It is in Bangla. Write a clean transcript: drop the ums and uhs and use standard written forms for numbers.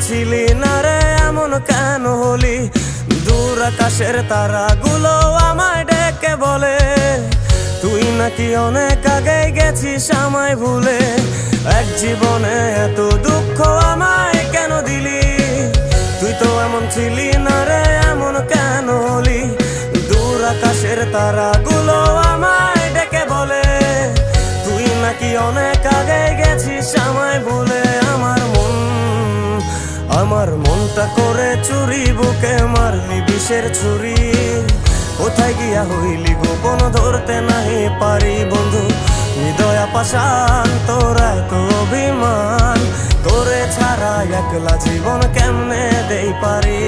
ছিলি না রে এমন কেন হলি? দূর আকাশের তারাগুলো আমায় ডেকে বলে তুই নাকি অনেক আগে গেছিস আমায় ভুলে। এক জীবনে এত দুঃখ আমায় কেন দিলি? তুই তো এমন ছিলি না রে এমন কেন হলি? দূর আকাশের তারাগুলো আমায় ডেকে বলে তুই নাকি অনেক আগে গেছিস আমায় ভুলে। আমার মনটা করে চুরি, বুকে মারলি বিষের ছুরি। কোথায় গিয়া হইলি গোপন ধরতে নাহি পারি বন্ধু। হৃদয় পাষাণ তোর এত অভিমান, তোরে ছাড়া একলা জীবন কেমনে দেই পারি?